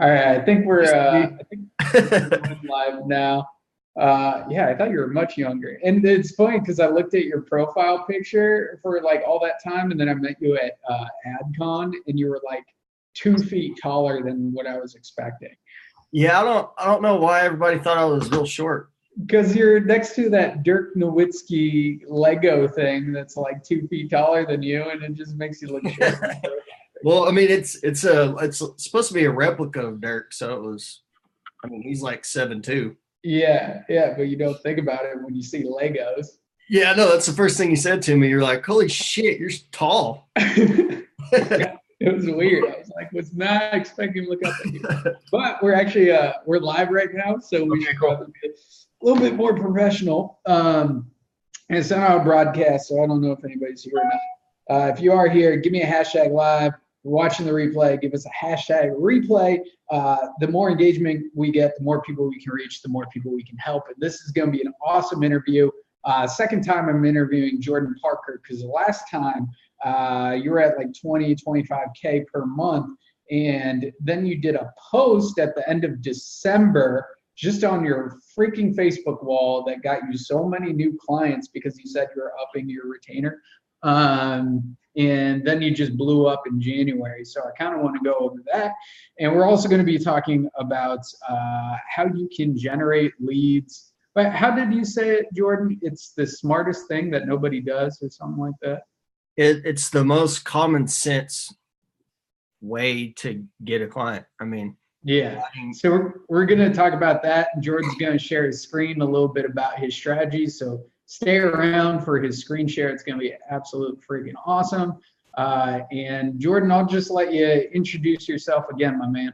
All right, I think we're going live now. Yeah, I thought you were much younger. And it's funny because I looked at your profile picture for like all that time, and then I met you at AdCon, and you were like 2 feet taller than what I was expecting. Yeah, I don't know why everybody thought I was real short. Because you're next to that Dirk Nowitzki Lego thing that's like 2 feet taller than you, and it just makes you look short. Well, I mean, it's supposed to be a replica of Dirk, so it was. I mean, he's like 7'2". Yeah, yeah, but you don't think about it when you see Legos. Yeah, no, that's the first thing he said to me. You're like, holy shit, you're tall. Yeah, it was weird. I was like, was not expecting to look up at you. But we're actually we're live right now, so we Okay, should cool. probably be a little bit more professional. And it's not a broadcast, so I don't know if anybody's here or not. If you are here, give me a hashtag live. If you're watching the replay, give us a hashtag replay. The more engagement we get, the more people we can reach, the more people we can help. And this is going to be an awesome interview. Second time I'm interviewing Jordan Parker, because the last time you were at like 20, 25K per month. And then you did a post at the end of December just on your freaking Facebook wall that got you so many new clients because you said you were upping your retainer. And then you just blew up in January. So I kind of want to go over that. And we're also going to be talking about how you can generate leads. But how did you say it, Jordan? It's the smartest thing that nobody does or something like that? It's the most common sense way to get a client. I mean, Yeah. So we're going to talk about that. Jordan's going to share his screen a little bit about his strategies. So stay around for his screen share. It's going to be absolute freaking awesome. And Jordan, I'll just let you introduce yourself again, my man.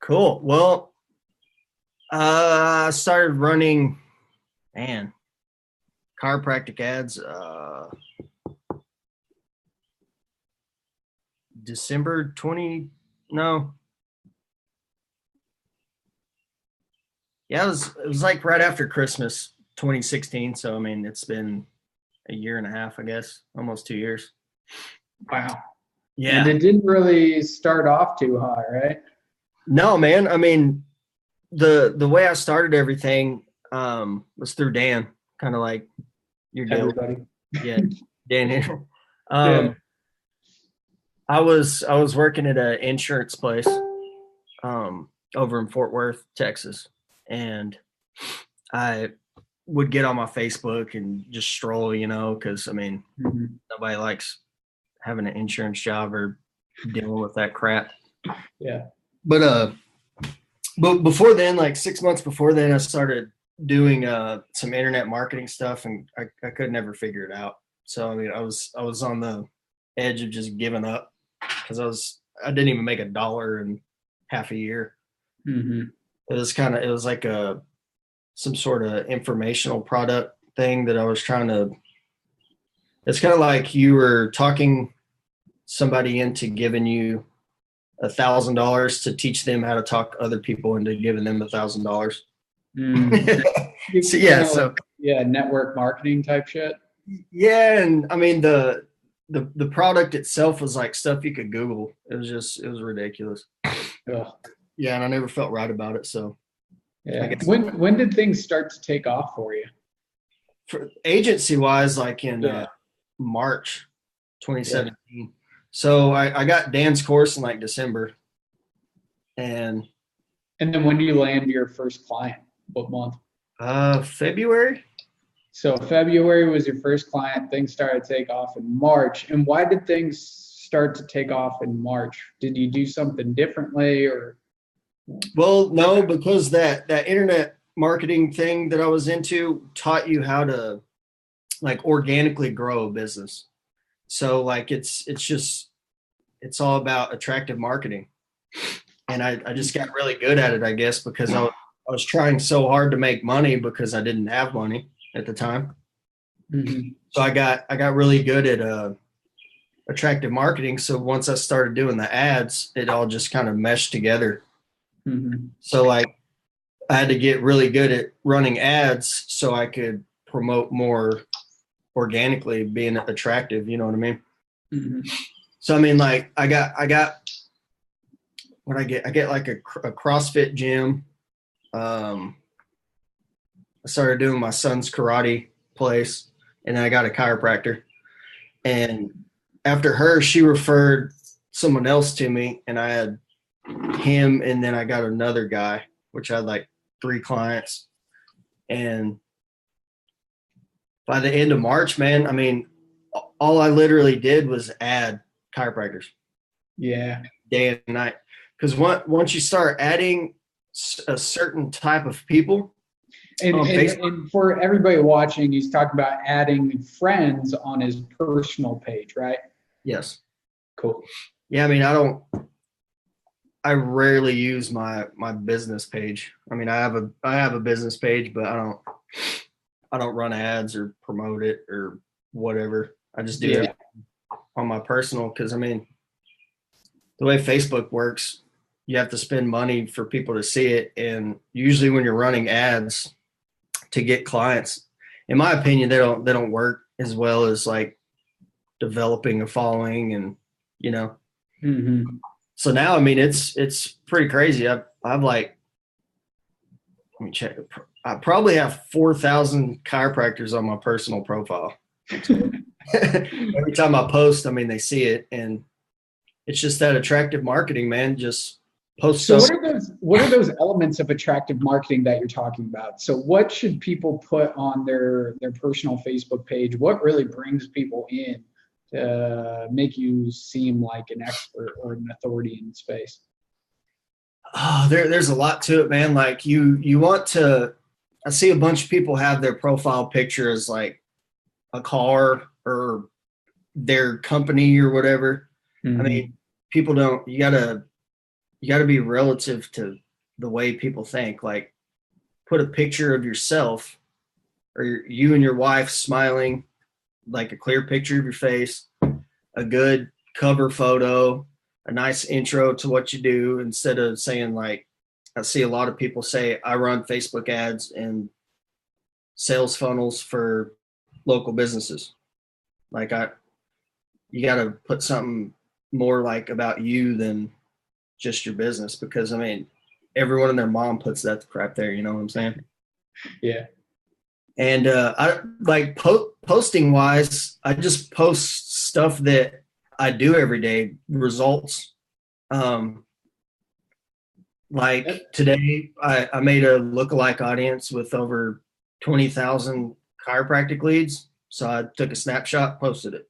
cool. Well, I started running, chiropractic ads December 20, no. Yeah, it was like right after Christmas 2016. So I mean, it's been a year and a half, I guess, almost 2 years. Wow. Yeah. And it didn't really start off too high, right? No, man. I mean, the way I started everything was through Dan, kind of like your deal. Everybody. Yeah, Dan here. Yeah. I was working at an insurance place over in Fort Worth, Texas, and I would get on my Facebook and just stroll, because I mean, nobody likes having an insurance job or dealing with that crap. Yeah. But before then, like 6 months before then, I started doing some internet marketing stuff, and I could never figure it out. So I mean, I was on the edge of just giving up because I didn't even make $1 in half a year. Mm-hmm. It was like some sort of informational product thing that I was trying to. It's kind of like you were talking somebody into giving you $1,000 to teach them how to talk other people into giving them $1,000. So yeah, yeah, network marketing type shit. Yeah, and I mean the product itself was like stuff you could Google. It was ridiculous. Ugh. Yeah, and I never felt right about it. So yeah. When did things start to take off for you? For agency wise, like in March 2017. Yeah. So I got Dan's course in like December. And then when do you land your first client? What month? February. So February was your first client. Things started to take off in March. And why did things start to take off in March? Did you do something differently or? Well, no, because that internet marketing thing that I was into taught you how to like organically grow a business. So like it's all about attractive marketing. And I just got really good at it, I guess, because I was trying so hard to make money because I didn't have money at the time. Mm-hmm. So I got really good at attractive marketing. So once I started doing the ads, it all just kind of meshed together. Mm-hmm. So like I had to get really good at running ads so I could promote more organically, being attractive. You know what I mean? Mm-hmm. So I mean, like I got what I get like a CrossFit gym. I started doing my son's karate place, and then I got a chiropractor. And after her, she referred someone else to me, and I had him, and then I got another guy, which I had like 3 clients. And by the end of March, man, I mean, all I literally did was add chiropractors. Yeah. Day and night. Because once you start adding a certain type of people and for everybody watching, he's talking about adding friends on his personal page, right? Yes. Cool. Yeah, I mean, I rarely use my business page. I mean, I have a business page, but I don't run ads or promote it or whatever. I just do it on my personal, because I mean, the way Facebook works, you have to spend money for people to see it, and usually when you're running ads to get clients, in my opinion, they don't work as well as like developing a following, and you know. Mm-hmm. So now, I mean, it's pretty crazy. I've like, let me check. I probably have 4,000 chiropractors on my personal profile. Every time I post, I mean, they see it, and it's just that attractive marketing, man. Just post So stuff. what are those elements of attractive marketing that you're talking about? So what should people put on their personal Facebook page? What really brings people in to make you seem like an expert or an authority in the space? Oh, there's a lot to it, man. Like you want to. I see a bunch of people have their profile picture as like a car or their company or whatever. Mm-hmm. I mean, people don't. You gotta be relative to the way people think. Like, put a picture of yourself or you and your wife smiling, like a clear picture of your face, a good cover photo, a nice intro to what you do, instead of saying like, I see a lot of people say, I run Facebook ads and sales funnels for local businesses. Like, you got to put something more like about you than just your business, because I mean, everyone and their mom puts that crap there. You know what I'm saying? Yeah. And I like posting wise, I just post stuff that I do every day, results. Like today, I made a lookalike audience with over 20,000 chiropractic leads. So I took a snapshot, posted it.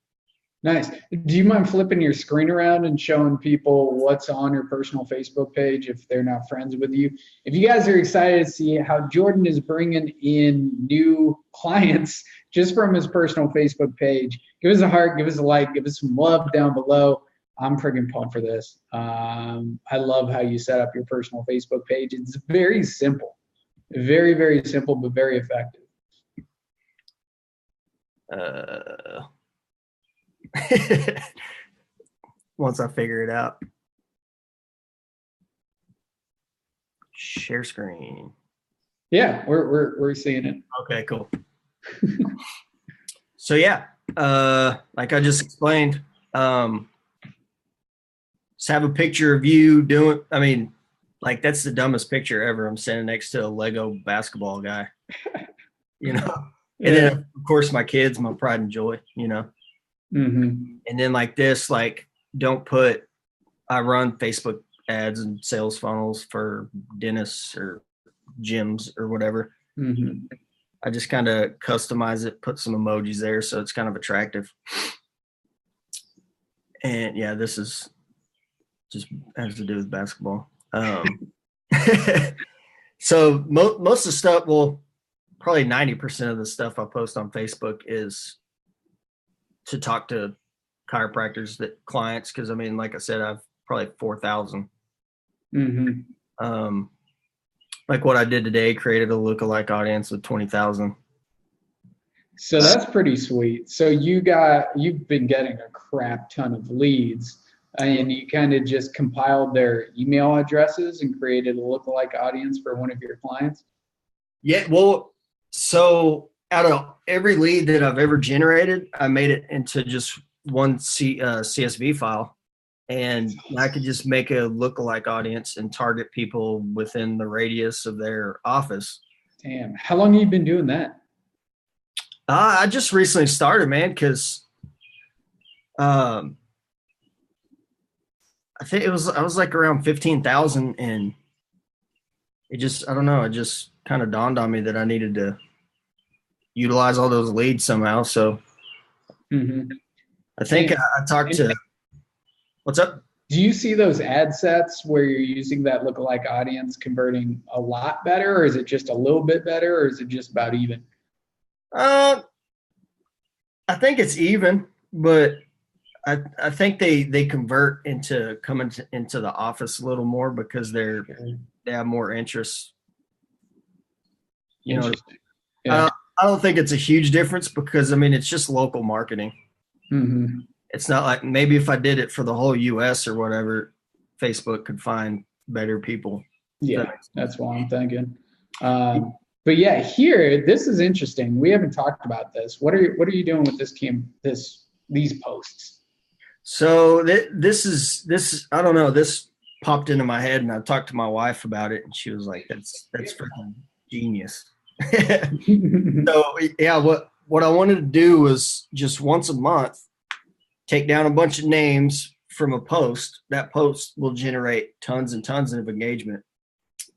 Nice. Do you mind flipping your screen around and showing people what's on your personal Facebook page if they're not friends with you? If you guys are excited to see how Jordan is bringing in new clients just from his personal Facebook page, give us a heart, give us a like, give us some love down below. I'm freaking pumped for this. I love how you set up your personal Facebook page. It's very simple, very, very simple, but very effective. Once I figure it out. Share screen. Yeah, we're seeing it. Okay, cool. So yeah, like I just explained, just have a picture of you doing, I mean, like that's the dumbest picture ever. I'm standing next to a Lego basketball guy, you know. And then of course my kids, my pride and joy, you know. Mm-hmm. And then like this, like don't put, I run Facebook ads and sales funnels for dentists or gyms or whatever. Mm-hmm. I just kind of customize it, put some emojis there so it's kind of attractive. And yeah, this is just has to do with basketball. So most of the stuff, well, probably 90% of the stuff I post on Facebook is to talk to chiropractors, that clients, because I mean, like I said, I've probably 4,000. Mm-hmm. Like what I did today, created a lookalike audience with 20,000. So that's pretty sweet. So you've been getting a crap ton of leads, and you kind of just compiled their email addresses and created a lookalike audience for one of your clients. Yeah, well, so out of every lead that I've ever generated, I made it into just one CSV file, and I could just make a lookalike audience and target people within the radius of their office. Damn. How long have you been doing that? I just recently started, man, because I think I was like around 15,000, and it just, I don't know, it just kind of dawned on me that I needed to utilize all those leads somehow. So I think I talked to, what's up? Do you see those ad sets where you're using that lookalike audience converting a lot better, or is it just a little bit better, or is it just about even? I think it's even, but I think they convert into coming into the office a little more because they have more interest. You know, Yeah. I don't think it's a huge difference because I mean it's just local marketing. It's not like maybe if I did it for the whole U.S. or whatever, Facebook could find better people. Yeah, that's what I'm thinking. But yeah, here this is interesting. We haven't talked about this. What are you doing with these posts? So this I don't know. This popped into my head, and I talked to my wife about it, and she was like, "That's freaking genius." So yeah, what I wanted to do was just once a month take down a bunch of names from a post. That post will generate tons and tons of engagement,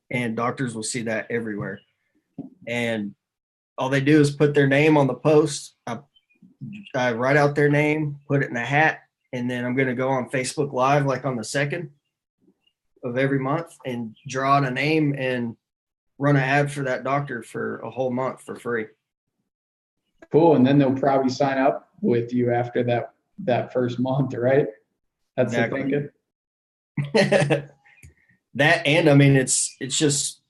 and doctors will see that everywhere. And all they do is put their name on the post. I write out their name, put it in a hat, and then I'm going to go on Facebook Live like on the 2nd of every month and draw out a name and run an ad for that doctor for a whole month for free. Cool. And then they'll probably sign up with you after that first month, right? That's exactly the thinking. That, and I mean, it's just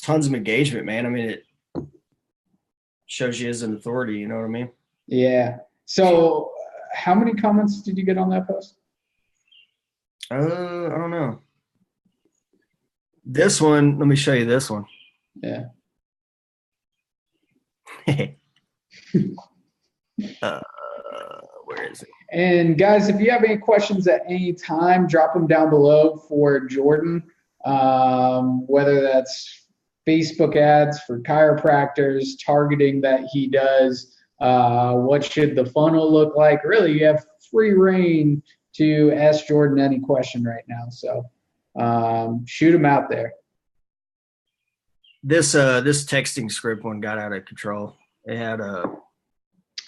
tons of engagement, man. I mean, it shows you as an authority, you know what I mean? Yeah. So how many comments did you get on that post? I don't know. This one, let me show you this one. Yeah. Where is it? And guys, if you have any questions at any time, drop them down below for Jordan, whether that's Facebook ads for chiropractors, targeting that he does, what should the funnel look like? Really, you have free reign to ask Jordan any question right now. So shoot him out there. This texting script one got out of control. It had a.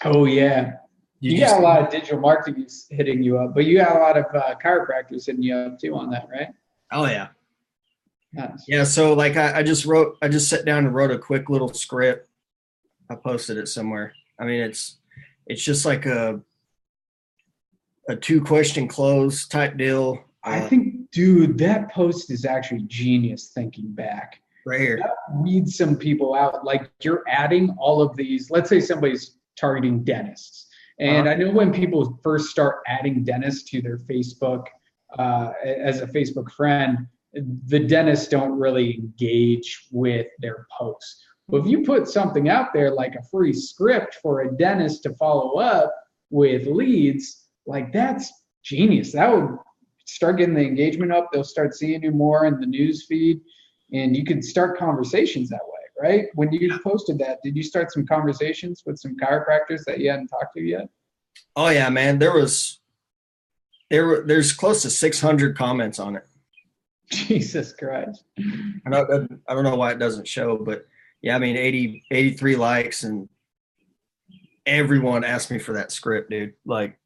Oh yeah. You got a lot of digital marketing hitting you up, but you got a lot of chiropractors hitting you up too on that, right? Oh yeah. Nice. Yeah. So like I just sat down and wrote a quick little script. I posted it somewhere. I mean, it's just like a 2-question close type deal. I think, dude, that post is actually genius thinking back. Right here. That weeds some people out. Like you're adding all of these, let's say somebody's targeting dentists. And I know when people first start adding dentists to their Facebook as a Facebook friend, the dentists don't really engage with their posts. But if you put something out there like a free script for a dentist to follow up with leads, like that's genius. That would start getting the engagement up. They'll start seeing you more in the news feed, and you can start conversations that way. Right? When you posted that, did you start some conversations with some chiropractors that you hadn't talked to yet? Oh yeah, man. There's close to 600 comments on it. Jesus Christ. I don't know why it doesn't show, but yeah, I mean 83 likes, and everyone asked me for that script, dude. Like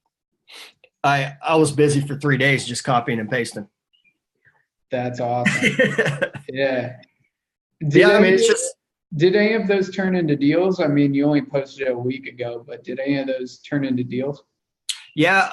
I was busy for 3 days just copying and pasting. That's awesome. Yeah. Did any of those turn into deals? I mean, you only posted it a week ago, but did any of those turn into deals? Yeah,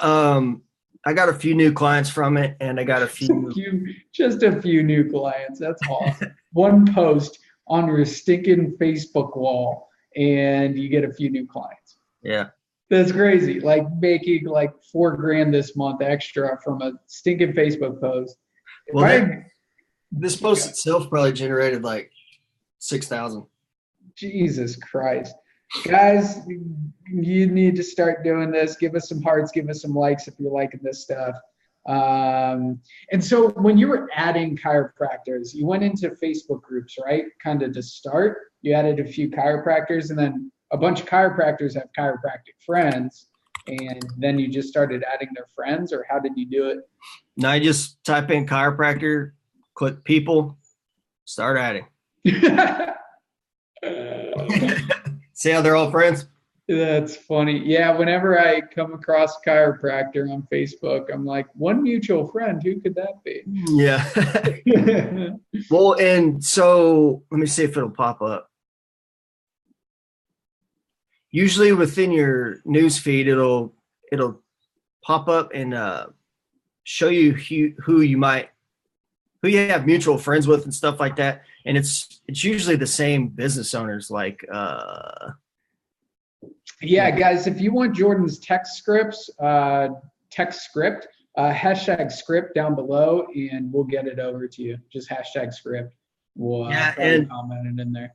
I got a few new clients from it, and I got just a few new clients. That's awesome. One post on your stinking Facebook wall, and you get a few new clients. Yeah, that's crazy. Like making like $4,000 this month extra from a stinking Facebook post. This post itself probably generated like 6,000. Jesus Christ. Guys, you need to start doing this. Give us some hearts, give us some likes if you're liking this stuff. And so when you were adding chiropractors, you went into Facebook groups, right? Kind of to start, you added a few chiropractors, and then a bunch of chiropractors have chiropractic friends, and then you just started adding their friends, or how did you do it? Now I just type in chiropractor, click people, start adding. See how they're all friends? That's funny. Yeah, whenever I come across a chiropractor on Facebook, I'm like, one mutual friend, who could that be? Yeah. Well, and so let me see if it'll pop up. Usually within your news feed, it'll pop up and show you who you have mutual friends with and stuff like that. And it's usually the same business owners, like yeah, guys, if you want Jordan's text script, hashtag script down below, and we'll get it over to you. Just hashtag script. We'll and comment it in there.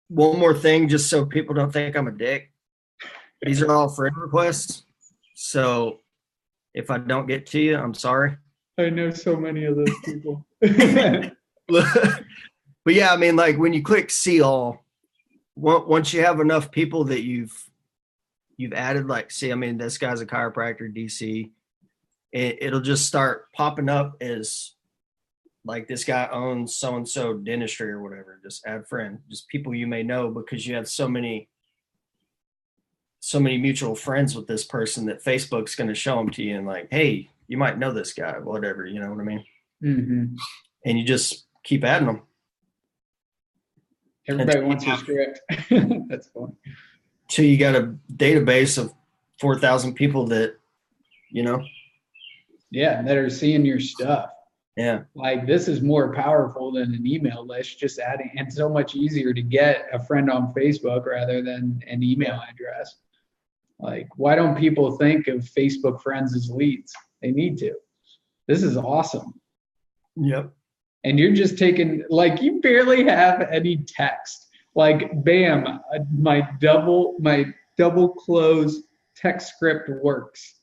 One more thing, just so people don't think I'm a dick. These are all friend requests. So if I don't get to you, I'm sorry. I know so many of those people. But yeah, I mean, like when you click see all, once you have enough people that you've added, like, see, I mean, this guy's a chiropractor, DC. It'll just start popping up as like this guy owns so-and-so dentistry or whatever. Just add friend, just people you may know, because you have so many mutual friends with this person that Facebook's going to show them to you and like, hey, you might know this guy, whatever, you know what I mean? Mm-hmm. And you just keep adding them. Everybody wants your script. That's funny. So you got a database of 4,000 people that, you know. Yeah, that are seeing your stuff. Yeah. Like this is more powerful than an email list, just adding, and so much easier to get a friend on Facebook rather than an email address. Like, why don't people think of Facebook friends as leads? They need to. This is awesome. Yep. And you're just taking, like, you barely have any text. Like, bam, my double close text script works.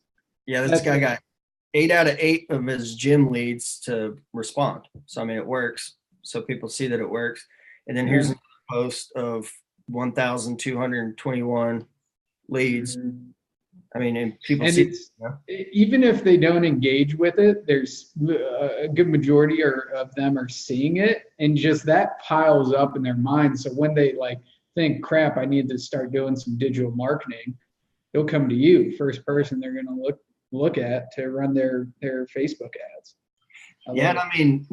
Yeah, this guy got 8 out of 8 of his gym leads to respond. So, I mean, it works. So people see that it works. And then here's a post of 1,221 leads. Mm-hmm. I mean, and people see it's, even if they don't engage with it, there's a good majority of them are seeing it, and just that piles up in their minds. So when they like think, crap, I need to start doing some digital marketing, they'll come to you, first person they're going to look at to run their Facebook ads. Yeah, I mean,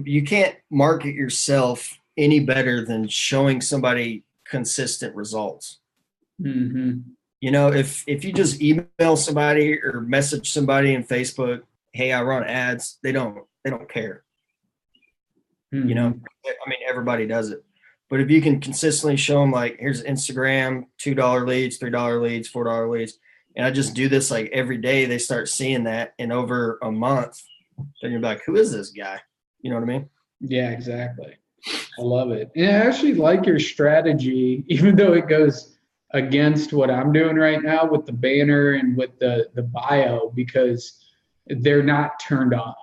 you can't market yourself any better than showing somebody consistent results. Mm-hmm. You know, if you just email somebody or message somebody in Facebook, hey, I run ads, they don't care. Mm-hmm. You know, I mean, everybody does it. But if you can consistently show them, like, here's Instagram, $2 leads, $3 leads, $4 leads, and I just do this like every day, they start seeing that, and over a month, then you're like, who is this guy? You know what I mean? Yeah, exactly. I love it. And I actually like your strategy, even though it goes against what I'm doing right now with the banner and with the bio, because they're not turned off.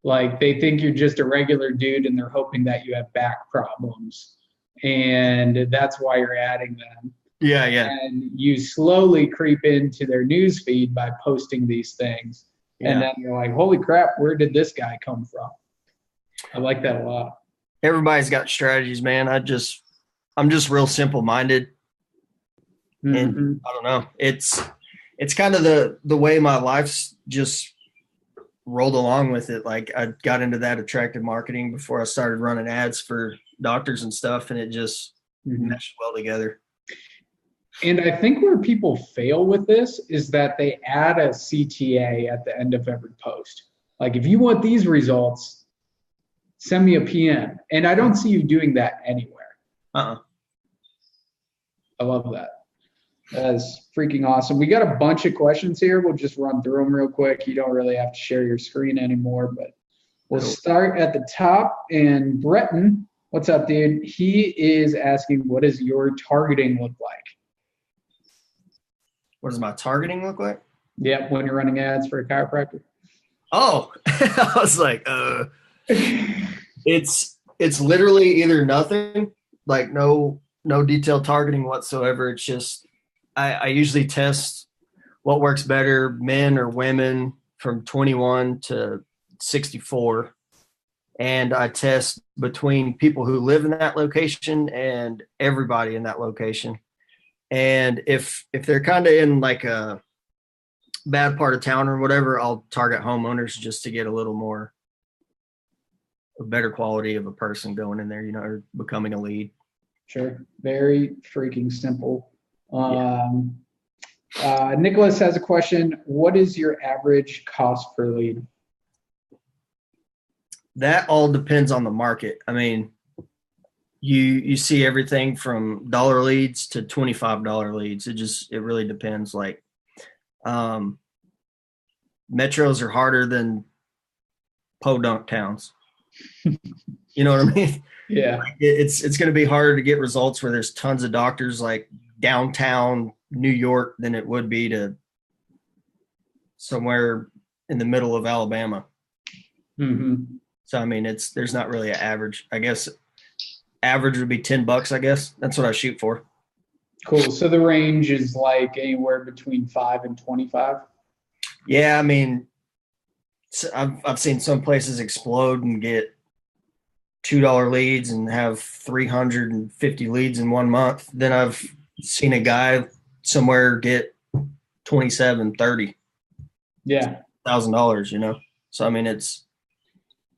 Like, they think you're just a regular dude and they're hoping that you have back problems. And that's why you're adding them. Yeah, yeah. And you slowly creep into their news feed by posting these things. Yeah. And then you're like, holy crap, where did this guy come from? I like that a lot. Everybody's got strategies, man. I'm just real simple-minded. Mm-hmm. And I don't know. It's kind of the way my life's just rolled along with it. Like, I got into that attractive marketing before I started running ads for doctors and stuff, and it just meshed well together. And I think where people fail with this is that they add a CTA at the end of every post. Like, if you want these results, send me a PM. And I don't see you doing that anywhere. I love that. That's freaking awesome. We got a bunch of questions here. We'll just run through them real quick. You don't really have to share your screen anymore, but we'll start at the top. And Breton, what's up, dude? He is asking, what does your targeting look like? What does my targeting look like? Yep, when you're running ads for a chiropractor. Oh, I was like, it's literally either nothing, like no detailed targeting whatsoever. It's just I usually test what works better, men or women from 21 to 64. And I test between people who live in that location and everybody in that location. And if they're kind of in like a bad part of town or whatever, I'll target homeowners just to get a better quality of a person going in there, or becoming a lead. Sure. Very freaking simple. Yeah. Nicholas has a question. What is your average cost per lead? That all depends on the market. I mean, you see everything from dollar leads to $25 leads. It really depends. Like, metros are harder than podunk towns. You know what I mean? Yeah. It's going to be harder to get results where there's tons of doctors like downtown New York than it would be to somewhere in the middle of Alabama. Mm-hmm. So I mean, there's not really an average. I guess average would be $10. I guess that's what I shoot for. Cool. So the range is like anywhere between 5 and 25. Yeah, I mean, I've seen some places explode and get $2 leads and have 350 leads in 1 month. Then I've seen a guy somewhere get 27, 30. Yeah. $1,000, So I mean, it's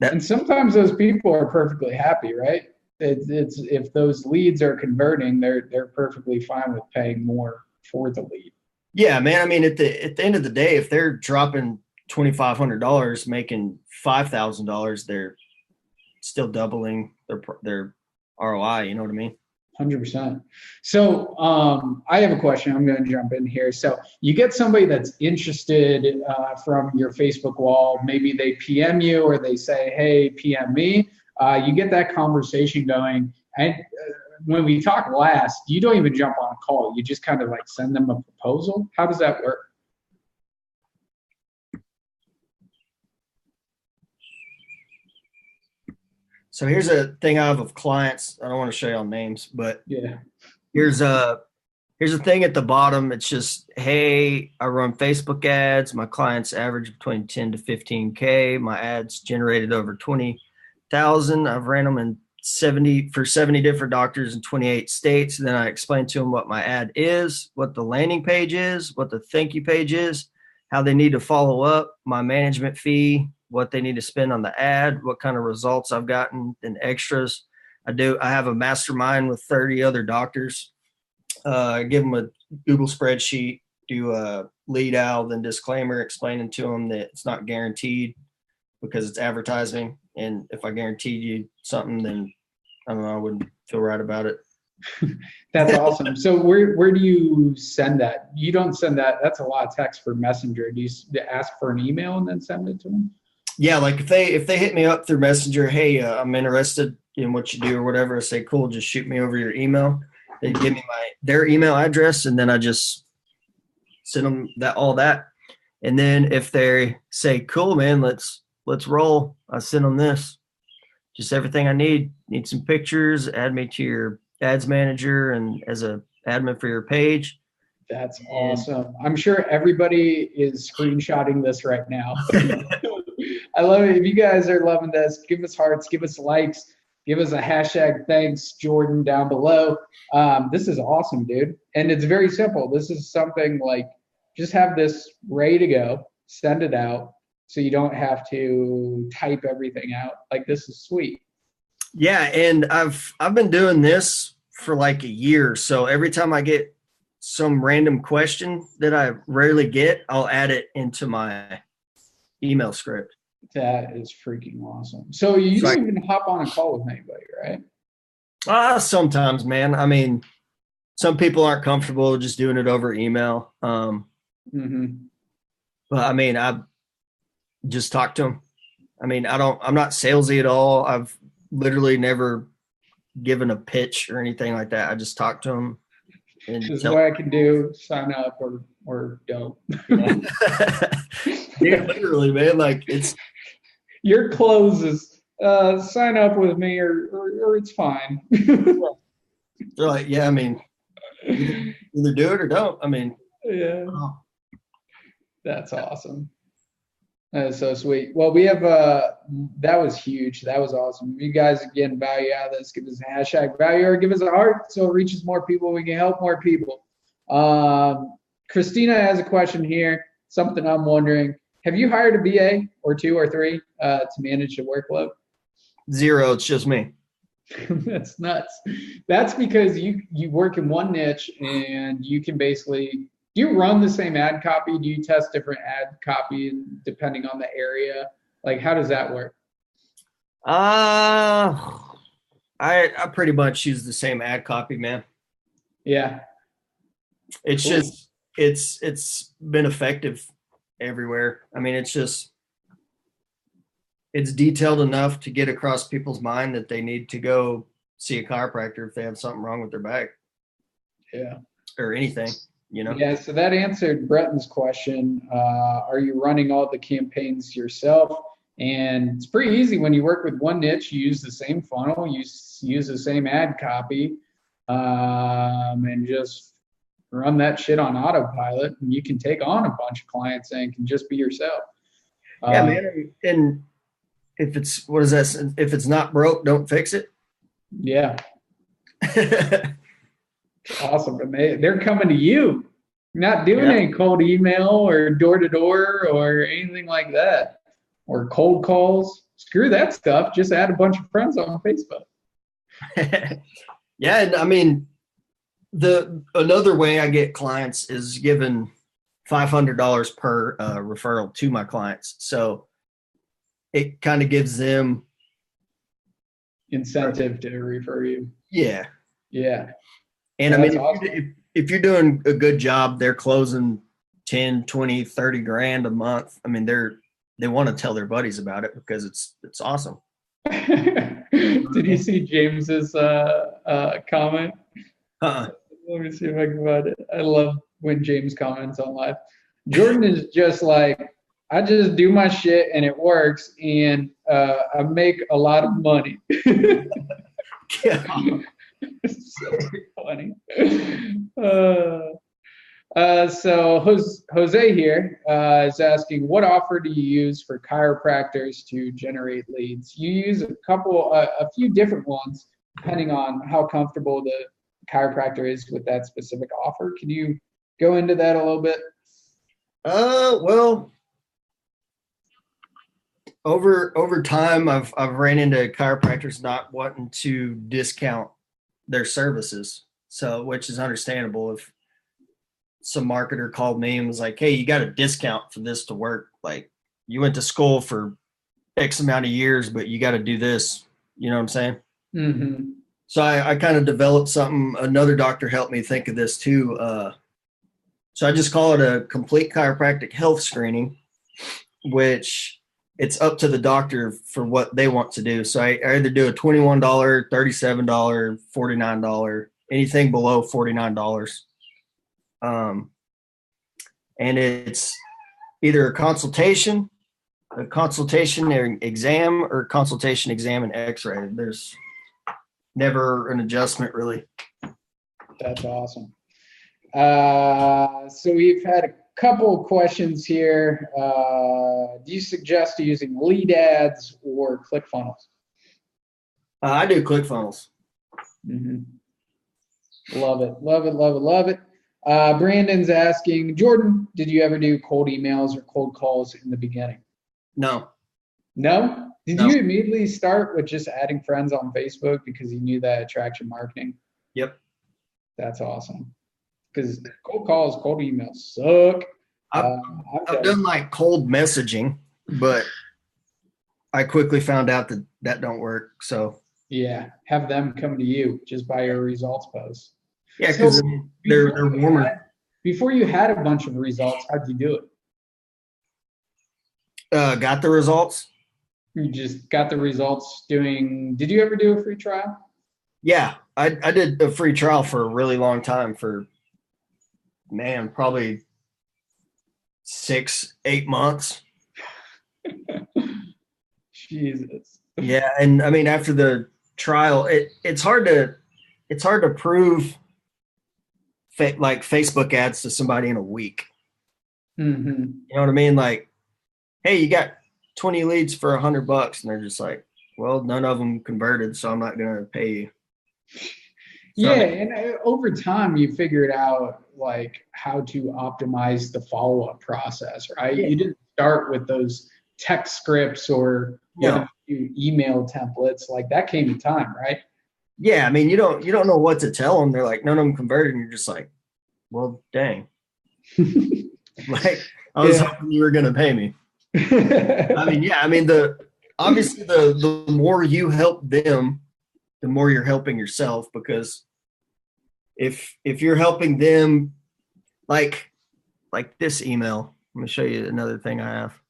that. And sometimes those people are perfectly happy, right? It's if those leads are converting, they're perfectly fine with paying more for the lead. Yeah, man. I mean, at the end of the day, if they're dropping $2,500, making $5,000, they're still doubling their ROI. You know what I mean? 100%. So I have a question. I'm going to jump in here. So you get somebody that's interested from your Facebook wall. Maybe they PM you or they say, hey, PM me. You get that conversation going. And when we talk last, you don't even jump on a call. You just kind of like send them a proposal. How does that work? So here's a thing I have of clients. I don't want to show y'all names, but Yeah. here's a thing at the bottom. It's just, hey, I run Facebook ads. My clients average between 10 to 15K. My ads generated over 20,000. I've ran them in 70 different doctors in 28 states. And then I explain to them what my ad is, what the landing page is, what the thank you page is, how they need to follow up, my management fee, what they need to spend on the ad, what kind of results I've gotten, and extras. I have a mastermind with 30 other doctors. Give them a Google spreadsheet, do a lead out, then disclaimer explaining to them that it's not guaranteed because it's advertising. And if I guaranteed you something, then I don't know, I wouldn't feel right about it. That's awesome. So where do you send that? You don't send that. That's a lot of text for Messenger. Do you ask for an email and then send it to them? Yeah, like if they hit me up through Messenger, hey, I'm interested in what you do or whatever, I say, cool, just shoot me over your email. They give me their email address, and then I just send them all that. And then if they say, cool, man, let's roll, I send them this, just everything I need. Need some pictures, add me to your ads manager and as a admin for your page. That's awesome. I'm sure everybody is screenshotting this right now. I love it. If you guys are loving this, give us hearts, give us likes, give us a hashtag thanks, Jordan, down below. This is awesome, dude. And it's very simple. This is something like just have this ready to go, send it out so you don't have to type everything out. Like, this is sweet. Yeah, and I've been doing this for like a year. So every time I get some random question that I rarely get, I'll add it into my email script. That is freaking awesome. So you don't even hop on a call with anybody, right? Sometimes, man. I mean, some people aren't comfortable just doing it over email. But I mean, I just talk to them. I mean, I'm not salesy at all. I've literally never given a pitch or anything like that. I just talk to them. This is what I can do, sign up or or dope. Yeah. Yeah, literally, man. Like it's Your closes. Sign up with me, or it's fine. they're like, yeah, I mean, either do it or don't. I mean, Yeah, oh, that's awesome. That is so sweet. Well, we have that was huge. That was awesome. If you guys are getting value out of this, give us a hashtag value or give us a heart so it reaches more people. We can help more people. Christina has a question here. Something I'm wondering. Have you hired a BA or two or three to manage the workload? 0. It's just me. That's nuts. That's because you work in one niche and you can basically, do you run the same ad copy? Do you test different ad copy depending on the area? Like, how does that work? I pretty much use the same ad copy, man. Yeah. It's Cool. just it's been effective everywhere. I mean, it's detailed enough to get across people's mind that they need to go see a chiropractor if they have something wrong with their back Yeah. or anything, you know. Yeah. So that answered Bretton's question. Are you running all the campaigns yourself? And it's pretty easy when you work with one niche. You use the same funnel, you use the same ad copy, and just run that shit on autopilot. And you can take on a bunch of clients and can just be yourself. Yeah, man. And if it's what is that? If it's not broke, don't fix it. Yeah. Awesome. And they're coming to you. You're not doing Yeah. any cold email or door to door or anything like that, or cold calls. Screw that stuff. Just add a bunch of friends on Facebook. Yeah, and I mean, another way I get clients is giving $500 per referral to my clients. So it kind of gives them Incentive to refer you. yeah. Yeah. And I That's mean, awesome. if you're doing a good job, they're closing 10, 20, 30 grand a month. I mean, they want to tell their buddies about it because it's awesome. Did you see James's comment? Uh-uh. Let me see if I can find it. I love when James comments on live. Jordan is just like, I just do my shit and it works, and I make a lot of money. Yeah. It's so funny. So Jose here is asking, what offer do you use for chiropractors to generate leads? You use a few different ones depending on how comfortable the chiropractor is with that specific offer. Can you go into that a little bit? Well, over time, I've ran into chiropractors not wanting to discount their services, so which is understandable. If some marketer called me and was like, "Hey, you got a discount for this to work. Like, you went to school for X amount of years, but you got to do this." You know what I'm saying? Mm-hmm. So I kind of developed something. Another doctor helped me think of this too. So I just call it a complete chiropractic health screening, which it's up to the doctor for what they want to do. So I either do a $21, $37, $49, anything below $49. And it's either a consultation and exam, or consultation, exam, and x-ray. There's never an adjustment really. That's awesome. So we've had a couple of questions here. Do you suggest using lead ads or ClickFunnels? I do ClickFunnels. Mm-hmm. Love it, love it, love it, love it. Brandon's asking, Jordan, did you ever do cold emails or cold calls in the beginning? No. No? Did No. you immediately start with just adding friends on Facebook because you knew that attraction marketing? Yep. That's awesome. Because cold calls, cold emails suck. I've done like cold messaging, but I quickly found out that don't work. So yeah, have them come to you just by your results post. yeah, because So they're warmer. Before you had a bunch of results, how'd you do it? Got the results. You just got the results doing, did you ever do a free trial? Yeah, I did a free trial for a really long time, for man, probably 6, 8 months. Jesus. Yeah, and I mean after the trial, it's hard to prove like Facebook ads to somebody in a week. Mm-hmm. You know what I mean? Like, hey, you got 20 leads for $100, and they're just like, well, none of them converted, so I'm not gonna pay you. Yeah, and over time you figured out like how to optimize the follow-up process, right? Yeah. You didn't start with those text scripts or even No. a few email templates. Like that came in time, right? Yeah, I mean, you don't know what to tell them. They're like, none of them converted, and you're just like, well, dang. Like, I was hoping you were gonna pay me. I mean, yeah, I mean obviously the more you help them, the more you're helping yourself, because if you're helping them, like this email, let me show you another thing I have.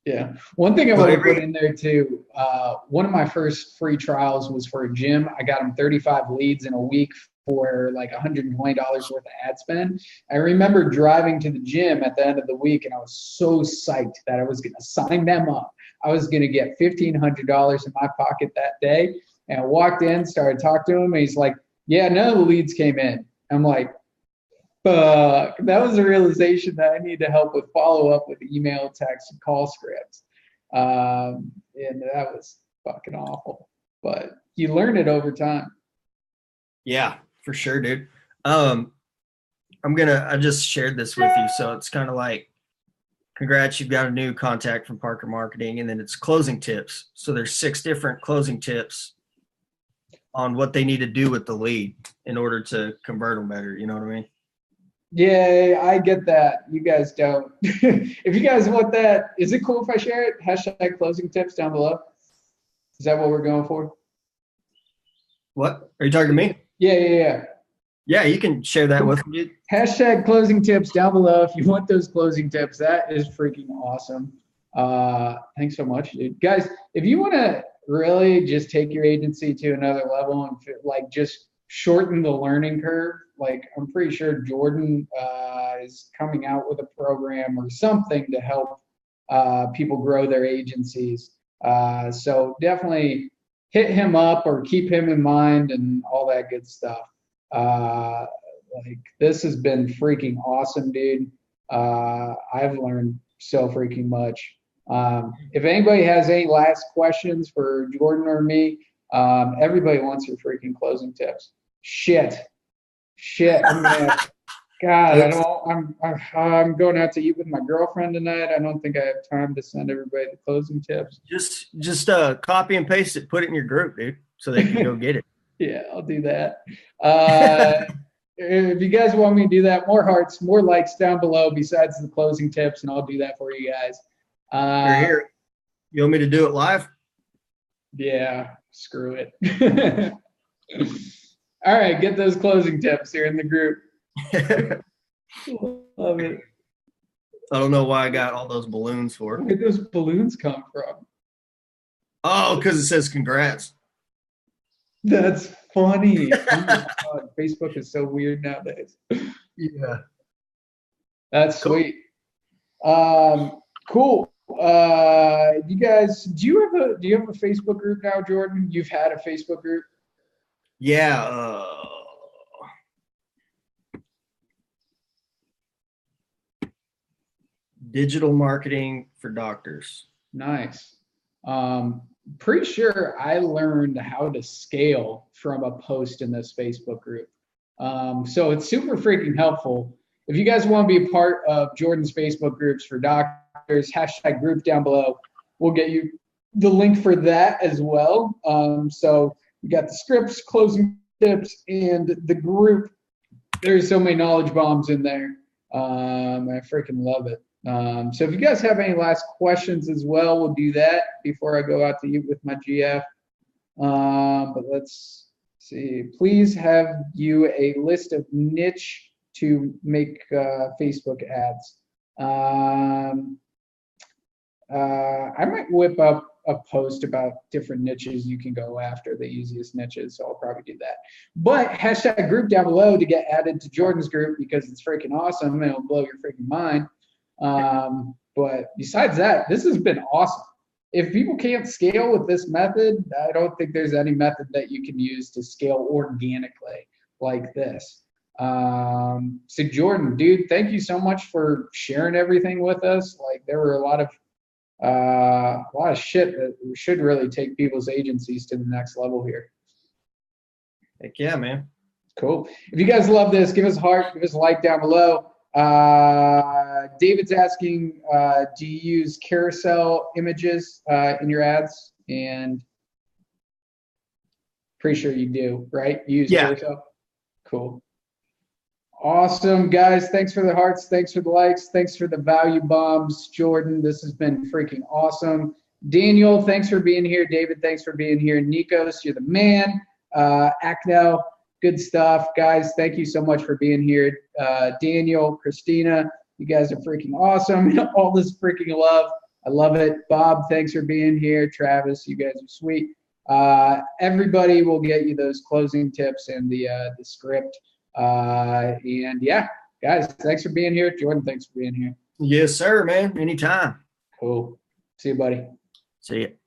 Yeah. One thing I So want to put in there too, one of my first free trials was for a gym. I got them 35 leads in a week for like $120 worth of ad spend. I remember driving to the gym at the end of the week and I was so psyched that I was going to sign them up. I was going to get $1,500 in my pocket that day. And I walked in, started talking to him, and he's like, yeah, none of the leads came in. I'm like, fuck. That was a realization that I need to help with follow up with email, text, and call scripts. And that was fucking awful. But you learn it over time. Yeah, for sure, dude. I just shared this with you, so it's kind of like, congrats, you've got a new contact from Parker Marketing, and then it's closing tips. So there's 6 different closing tips on what they need to do with the lead in order to convert them better. You know what I mean? Yeah, I get that. You guys don't. If you guys want that, is it cool if I share it? Hashtag closing tips down below. Is that what we're going for? What? Are you talking to me? Yeah. Yeah, you can share that with me. Hashtag closing tips down below if you want those closing tips. That is freaking awesome. Thanks so much, dude. Guys, if you want to really just take your agency to another level and like just shorten the learning curve, like I'm pretty sure Jordan is coming out with a program or something to help people grow their agencies. So definitely hit him up or keep him in mind and all that good stuff. Like this has been freaking awesome, dude. I've learned so freaking much. If anybody has any last questions for Jordan or me, everybody wants your freaking closing tips. Shit. I'm going out to eat with my girlfriend tonight. I don't think I have time to send everybody the closing tips. Just copy and paste it, put it in your group, dude, so they can go get it. Yeah, I'll do that. If you guys want me to do that, more hearts, more likes down below besides the closing tips, and I'll do that for you guys. You're here. You want me to do it live? Yeah, screw it. All right, get those closing tips here in the group. Love it. I don't know why I got all those balloons for. Where did those balloons come from? Oh, because it says congrats. That's funny. Oh my God, Facebook is so weird nowadays. Yeah. That's sweet. Cool. You guys, do you have a Facebook group now, Jordan? You've had a Facebook group? Yeah. Digital marketing for doctors. Nice. Pretty sure I learned how to scale from a post in this Facebook group. So it's super freaking helpful. If you guys want to be a part of Jordan's Facebook groups for doctors, hashtag group down below. We'll get you the link for that as well. So we got the scripts, closing tips, and the group. There's so many knowledge bombs in there. I freaking love it. So if you guys have any last questions as well, we'll do that before I go out to eat with my GF. But let's see. Please have you a list of niche to make Facebook ads. I might whip up a post about different niches you can go after, the easiest niches, so I'll probably do that. But hashtag group down below to get added to Jordan's group because it's freaking awesome and it'll blow your freaking mind. But besides that, this has been awesome. If people can't scale with this method, I don't think there's any method that you can use to scale organically like this. So Jordan, dude, thank you so much for sharing everything with us. Like there were a lot of shit that should really take people's agencies to the next level here. Heck yeah, man. Cool. If you guys love this, give us a heart, give us a like down below. David's asking, do you use carousel images in your ads? And pretty sure you do, right? You use carousel? Cool. Awesome, guys. Thanks for the hearts. Thanks for the likes. Thanks for the value bombs. Jordan, this has been freaking awesome. Daniel, thanks for being here. David, thanks for being here. Nikos, you're the man. Akno, good stuff. Guys, thank you so much for being here. Daniel, Christina, you guys are freaking awesome. All this freaking love. I love it. Bob, thanks for being here. Travis, you guys are sweet. Everybody will get you those closing tips and the script. And yeah, guys, thanks for being here. Jordan, thanks for being here. Yes, sir, man. Anytime. Cool. See you, buddy. See you.